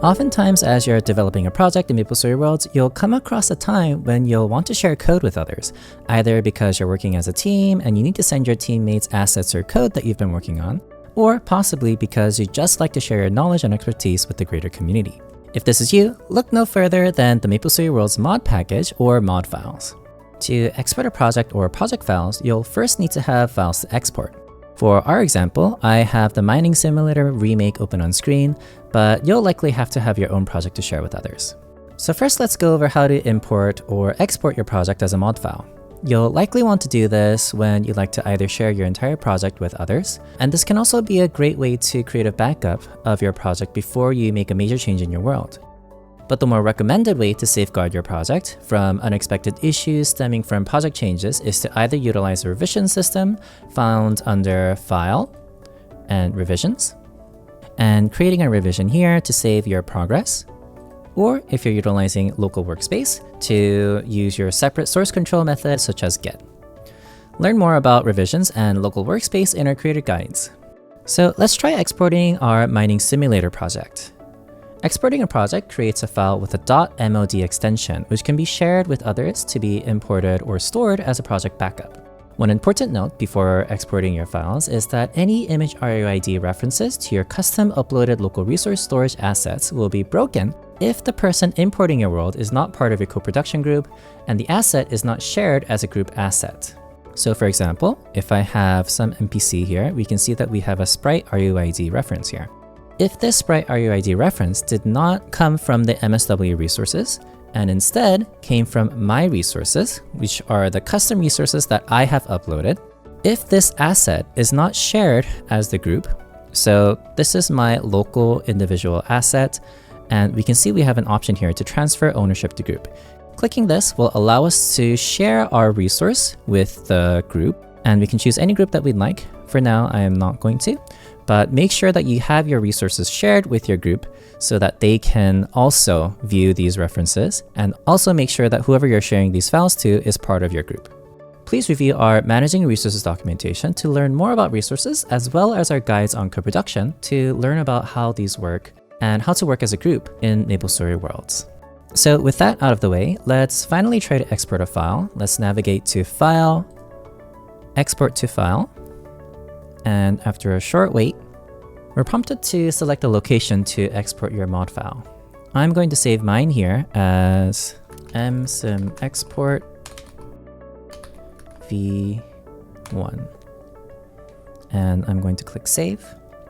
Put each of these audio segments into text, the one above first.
Oftentimes, as you're developing a project in MapleStory Worlds, you'll come across a time when you'll want to share code with others, either because you're working as a team and you need to send your teammates assets or code that you've been working on, or possibly because you just like to share your knowledge and expertise with the greater community. If this is you, look no further than the MapleStory Worlds mod package or mod files. To export a project or project files, you'll first need to have files to export. For our example, I have the Mining Simulator remake open on screen, but you'll likely have to have your own project to share with others. So first, let's go over how to import or export your project as a mod file. You'll likely want to do this when you like to either share your entire project with others, and this can also be a great way to create a backup of your project before you make a major change in your world. But the more recommended way to safeguard your project from unexpected issues stemming from project changes is to either utilize a revision system found under File and Revisions, and creating a revision here to save your progress, or if you're utilizing local workspace, to use your separate source control method such as Git. Learn more about revisions and local workspace in our creator guides. So let's try exporting our Mining Simulator project. Exporting a project creates a file with a .mod extension, which can be shared with others to be imported or stored as a project backup. One important note before exporting your files is that any image RUID references to your custom uploaded local resource storage assets will be broken if the person importing your world is not part of your co-production group and the asset is not shared as a group asset. So for example, if I have some NPC here, we can see that we have a sprite RUID reference here. If this sprite RUID reference did not come from the MSW resources, and instead came from my resources, which are the custom resources that I have uploaded, if this asset is not shared as the group, so this is my local individual asset, and we can see we have an option here to transfer ownership to group. Clicking this will allow us to share our resource with the group, and we can choose any group that we'd like. For now, I am not going to, but make sure that you have your resources shared with your group so that they can also view these references, and also make sure that whoever you're sharing these files to is part of your group. Please review our Managing Resources documentation to learn more about resources, as well as our guides on co-production to learn about how these work and how to work as a group in MapleStory Worlds. So with that out of the way, let's finally try to export a file. Let's navigate to File, Export to File, and after a short wait, we're prompted to select a location to export your mod file. I'm going to save mine here as msimexport v1, and I'm going to click Save.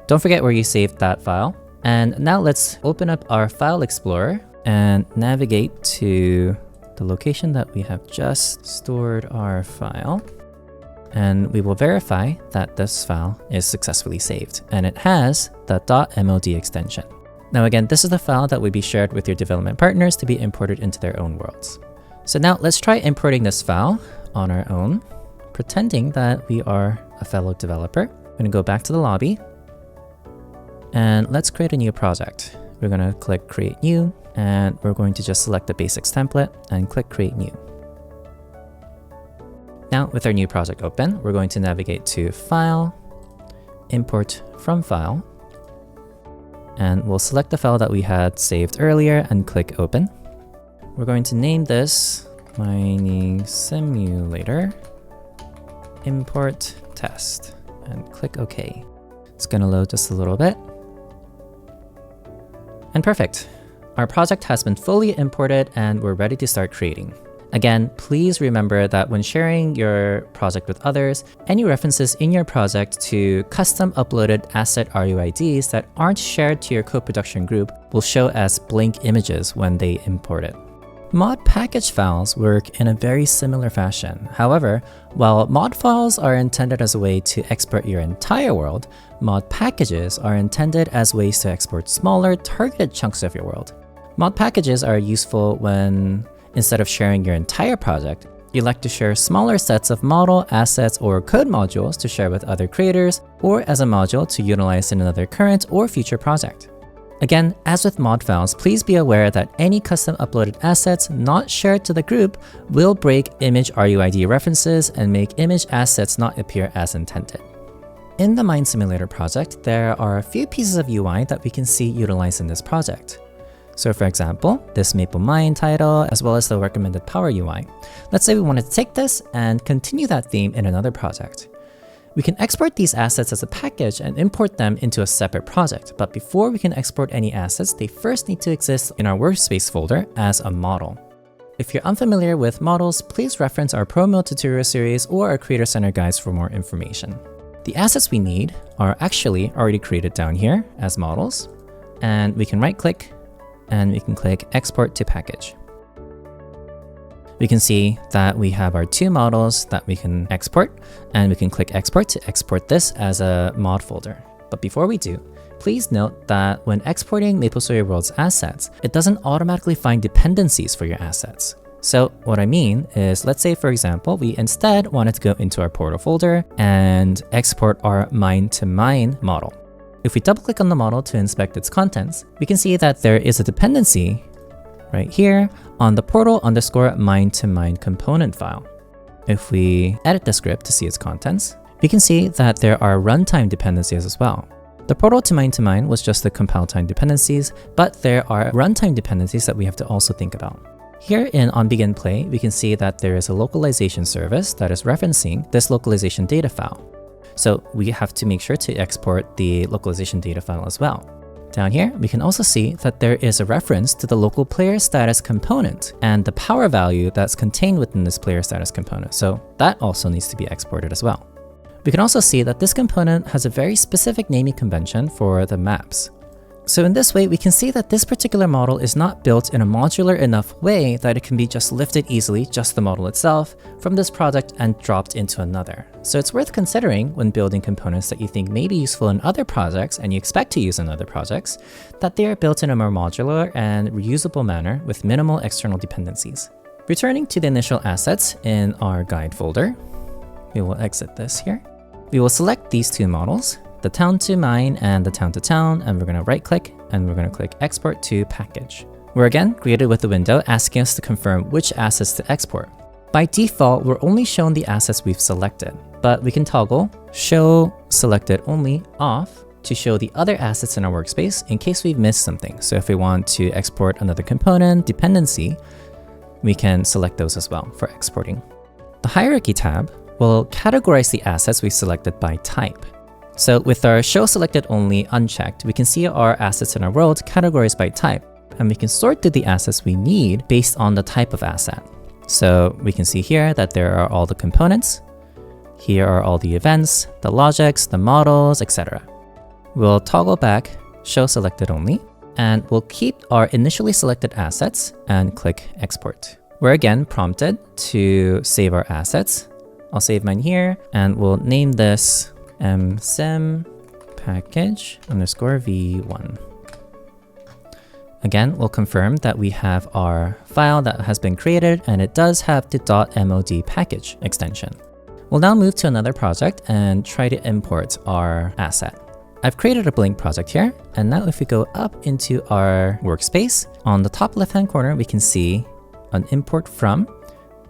Don't forget where you saved that file. And now let's open up our File Explorer and navigate to the location that we have just stored our file. And we will verify that this file is successfully saved, and it has the .mod extension. Now again, this is the file that would be shared with your development partners to be imported into their own worlds. So now let's try importing this file on our own, pretending that we are a fellow developer. I'm going to go back to the lobby, and let's create a new project. We're going to click Create New, and we're going to just select the basics template and click Create New. Now, with our new project open, we're going to navigate to File, Import from File, and we'll select the file that we had saved earlier and click Open. We're going to name this Mining Simulator Import Test and click OK. It's going to load just a little bit. And perfect. Our project has been fully imported and we're ready to start creating. Again, please remember that when sharing your project with others, any references in your project to custom uploaded asset RUIDs that aren't shared to your co-production group will show as blank images when they import it. Mod package files work in a very similar fashion. However, while mod files are intended as a way to export your entire world, mod packages are intended as ways to export smaller, targeted chunks of your world. Mod packages are useful when, instead of sharing your entire project, you like to share smaller sets of model, assets, or code modules to share with other creators, or as a module to utilize in another current or future project. Again, as with mod files, please be aware that any custom uploaded assets not shared to the group will break image RUID references and make image assets not appear as intended. In the Mine Simulator project, there are a few pieces of UI that we can see utilized in this project. So for example, this MapleMine title, as well as the recommended power UI. Let's say we wanted to take this and continue that theme in another project. We can export these assets as a package and import them into a separate project. But before we can export any assets, they first need to exist in our workspace folder as a model. If you're unfamiliar with models, please reference our promo tutorial series or our Creator Center guides for more information. The assets we need are actually already created down here as models, and we can right-click and we can click Export to Package. We can see that we have our two models that we can export, and we can click Export to export this as a mod folder. But before we do, please note that when exporting MapleStory World's assets, it doesn't automatically find dependencies for your assets. So what I mean is, let's say for example, we instead wanted to go into our portal folder and export our mine-to-mine model. If we double click on the model to inspect its contents, we can see that there is a dependency right here on the portal_mine-to-mine component file. If we edit the script to see its contents, we can see that there are runtime dependencies as well. The portal_mine-to-mine was just the compile time dependencies, but there are runtime dependencies that we have to also think about. Here in onBeginPlay, we can see that there is a localization service that is referencing this localization data file. So we have to make sure to export the localization data file as well. Down here, we can also see that there is a reference to the local player status component and the power value that's contained within this player status component. So that also needs to be exported as well. We can also see that this component has a very specific naming convention for the maps. So in this way, we can see that this particular model is not built in a modular enough way that it can be just lifted easily, just the model itself, from this project and dropped into another. So it's worth considering when building components that you think may be useful in other projects and you expect to use in other projects, that they are built in a more modular and reusable manner with minimal external dependencies. Returning to the initial assets in our guide folder, we will exit this here. We will select these two models, the town to mine and the town to town, and we're going to right click and we're going to click Export to Package. We're again greeted with the window asking us to confirm which assets to export. By default, we're only shown the assets we've selected, but we can toggle Show Selected Only off to show the other assets in our workspace in case we've missed something. So if we want to export another component dependency, we can select those as well for exporting. The Hierarchy tab will categorize the assets we've selected by type. So with our Show Selected Only unchecked, we can see our assets in our world categorized by type, and we can sort through the assets we need based on the type of asset. So we can see here that there are all the components. Here are all the events, the logics, the models, etc. We'll toggle back Show Selected Only, and we'll keep our initially selected assets and click Export. We're again prompted to save our assets. I'll save mine here, and we'll name this msim package_v1. Again, we'll confirm that we have our file that has been created, and it does have the .mod package extension. We'll now move to another project and try to import our asset. I've created a blank project here, and now if we go up into our workspace, on the top left-hand corner, we can see an import from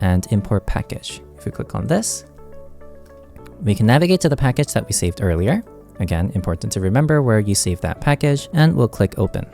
and import package. If we click on this, we can navigate to the package that we saved earlier. Again, important to remember where you save that package, and we'll click Open.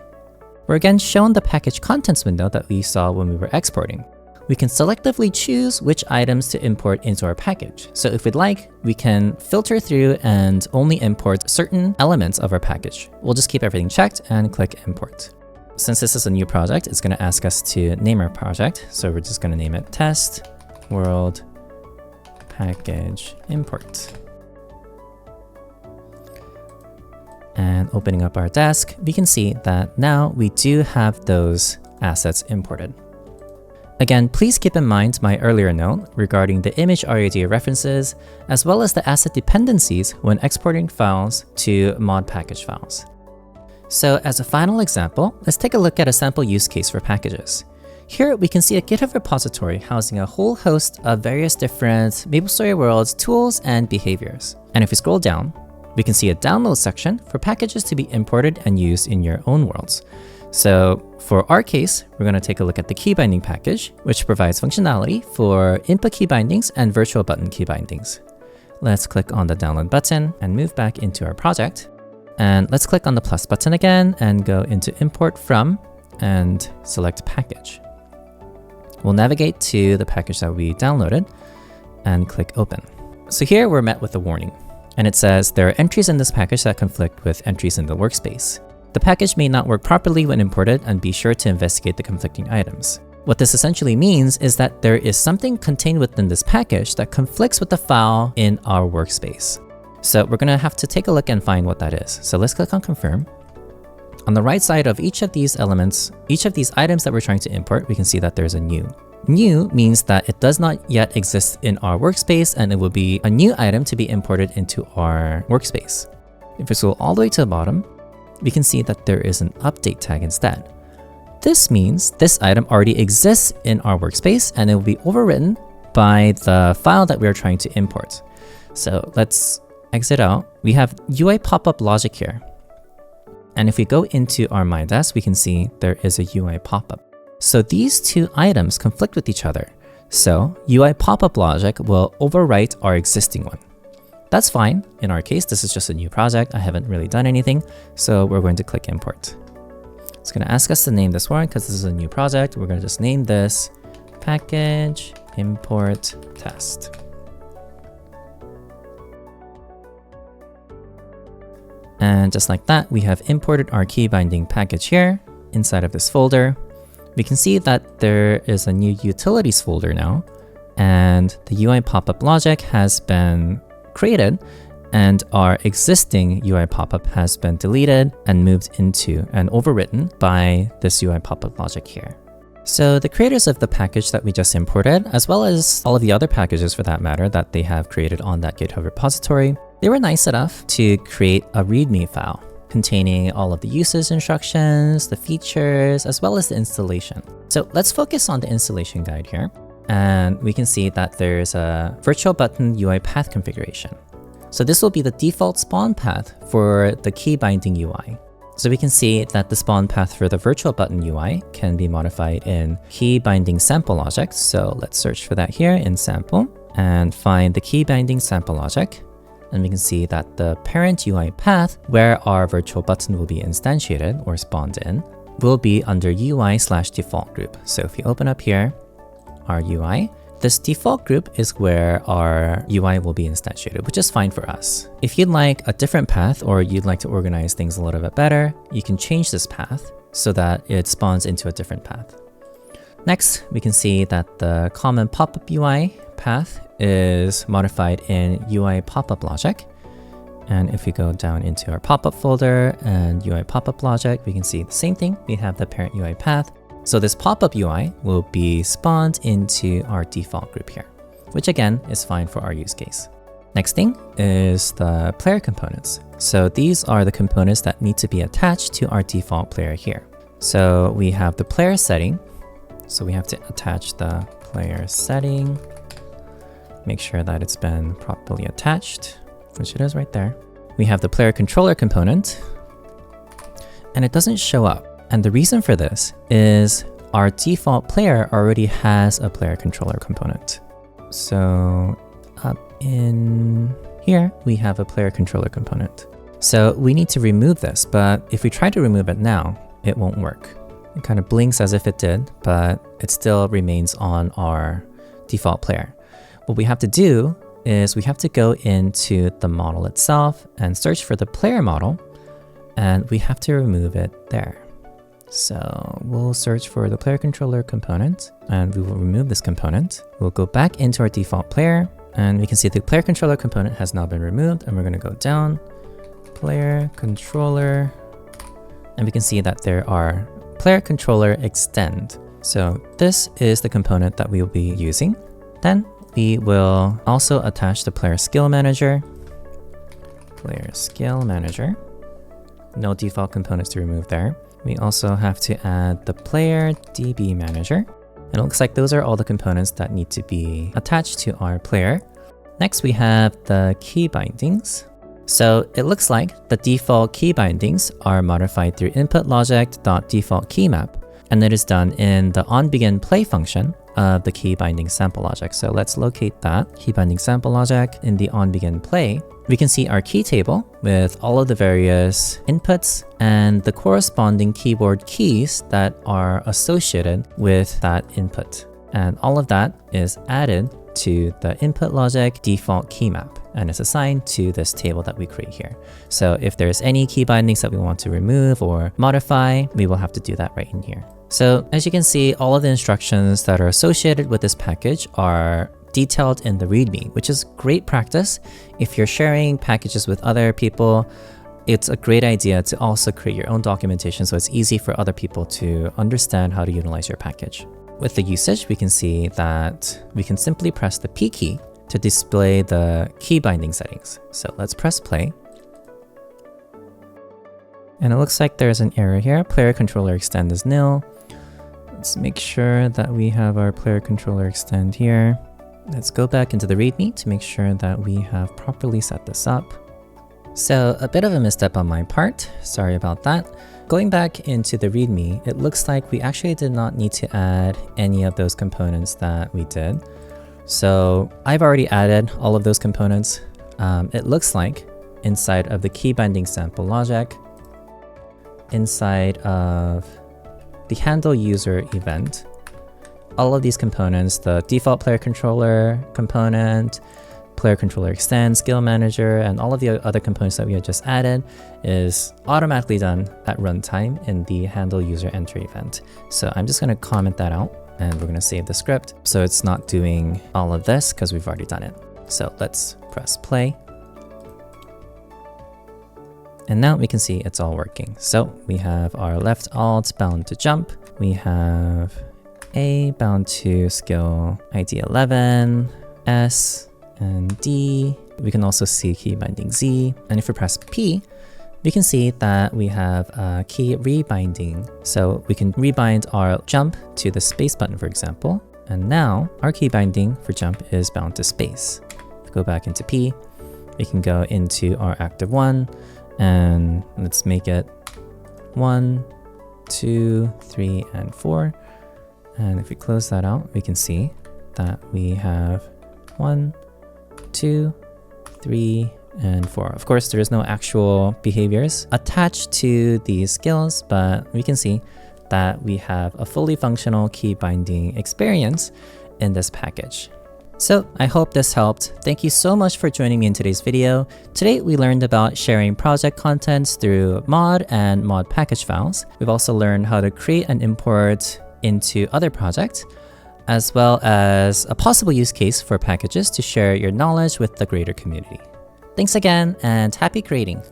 We're again shown the package contents window that we saw when we were exporting. We can selectively choose which items to import into our package. So if we'd like, we can filter through and only import certain elements of our package. We'll just keep everything checked and click Import. Since this is a new project, it's going to ask us to name our project. So we're just going to name it Test World Package Import. And opening up our desk, we can see that now we do have those assets imported. Again, please keep in mind my earlier note regarding the image RAD references, as well as the asset dependencies when exporting files to mod package files. So as a final example, let's take a look at a sample use case for packages. Here we can see a GitHub repository housing a whole host of various different MapleStory Worlds tools and behaviors. And if we scroll down, we can see a download section for packages to be imported and used in your own worlds. So for our case, we're going to take a look at the key binding package, which provides functionality for input key bindings and virtual button key bindings. Let's click on the download button and move back into our project. And let's click on the plus button again and go into import from and select package. We'll navigate to the package that we downloaded and click open. So here we're met with a warning, and it says there are entries in this package that conflict with entries in the workspace. The package may not work properly when imported, and be sure to investigate the conflicting items. What this essentially means is that there is something contained within this package that conflicts with the file in our workspace. So we're gonna have to take a look and find what that is. So let's click on confirm. On the right side of each of these elements, each of these items that we're trying to import, we can see that there's a new. New means that it does not yet exist in our workspace, and it will be a new item to be imported into our workspace. If we scroll all the way to the bottom, we can see that there is an update tag instead. This means this item already exists in our workspace, and it will be overwritten by the file that we are trying to import. So let's exit out. We have UI pop-up logic here. And if we go into our My Desk, we can see there is a UI pop-up. So these two items conflict with each other. So UI pop-up logic will overwrite our existing one. That's fine. In our case, this is just a new project. I haven't really done anything. So we're going to click import. It's going to ask us to name this one because this is a new project. We're going to just name this package import test. And just like that, we have imported our key binding package here inside of this folder. We can see that there is a new utilities folder now, and the UI pop-up logic has been created, and our existing UI pop-up has been deleted and moved into and overwritten by this UI pop-up logic here. So the creators of the package that we just imported, as well as all of the other packages for that matter that they have created on that GitHub repository, they were nice enough to create a README file containing all of the usage instructions, the features, as well as the installation. So let's focus on the installation guide here. And we can see that there's a virtual button UI path configuration. So this will be the default spawn path for the key binding UI. So we can see that the spawn path for the virtual button UI can be modified in key binding sample logic. So let's search for that here in sample and find the key binding sample logic. And we can see that the parent UI path, where our virtual button will be instantiated or spawned in, will be under UI/default group. So if we open up here, our UI, this default group is where our UI will be instantiated, which is fine for us. If you'd like a different path, or you'd like to organize things a little bit better, you can change this path so that it spawns into a different path. Next, we can see that the common pop-up UI path is modified in UI pop-up logic. And if we go down into our pop-up folder and UI pop-up logic, we can see the same thing. We have the parent UI path. So this pop-up UI will be spawned into our default group here, which again is fine for our use case. Next thing is the player components. So these are the components that need to be attached to our default player here. So we have the player setting. So we have to attach the player setting, make sure that it's been properly attached, which it is right there. We have the player controller component, and it doesn't show up. And the reason for this is our default player already has a player controller component. So up in here, we have a player controller component. So we need to remove this, but if we try to remove it now, it won't work. It kind of blinks as if it did, but it still remains on our default player. What we have to do is we have to go into the model itself and search for the player model, and we have to remove it there. So we'll search for the player controller component, and we will remove this component. We'll go back into our default player, and we can see the player controller component has now been removed, and we're going to go down, player controller, and we can see that there are player controller extend. So this is the component that we will be using. Then we will also attach the player skill manager. Player skill manager. No default components to remove there. We also have to add the player DB manager. It looks like those are all the components that need to be attached to our player. Next, we have the key bindings. So it looks like the default key bindings are modified through input logic.default keymap, and it is done in the onBeginPlay function of the key binding sample logic. So let's locate that key binding sample logic in the onBegin play. We can see our key table with all of the various inputs and the corresponding keyboard keys that are associated with that input. And all of that is added to the input logic default key map and is assigned to this table that we create here. So if there's any key bindings that we want to remove or modify, we will have to do that right in here. So as you can see, all of the instructions that are associated with this package are detailed in the README, which is great practice. If you're sharing packages with other people, it's a great idea to also create your own documentation so it's easy for other people to understand how to utilize your package. With the usage, we can see that we can simply press the P key to display the key binding settings. So let's press play. And it looks like there's an error here. Player controller extend is nil. Let's make sure that we have our player controller extend here. Let's go back into the README to make sure that we have properly set this up. So a bit of a misstep on my part. Sorry about that. Going back into the README, it looks like we actually did not need to add any of those components that we did. So I've already added all of those components. It looks like inside of the key binding sample logic, inside of the handle user event, all of these components, the default player controller component, player controller extend, skill manager, and all of the other components that we had just added is automatically done at runtime in the handle user enter event. So I'm just going to comment that out and we're going to save the script. So it's not doing all of this because we've already done it. So let's press play. And now we can see it's all working. So we have our left alt bound to jump. We have A bound to skill ID 11, S, and D. We can also see key binding Z. And if we press P, we can see that we have a key rebinding. So we can rebind our jump to the space button, for example. And now our key binding for jump is bound to space. If we go back into P, we can go into our active one and let's make it 1, 2, 3, and 4. And if we close that out, we can see that we have 1, 2, 3, and 4. Of course, there is no actual behaviors attached to these skills, but we can see that we have a fully functional key binding experience in this package. So I hope this helped. Thank you so much for joining me in today's video. Today we learned about sharing project contents through mod and mod package files. We've also learned how to create and import into other projects, as well as a possible use case for packages to share your knowledge with the greater community. Thanks again and happy creating!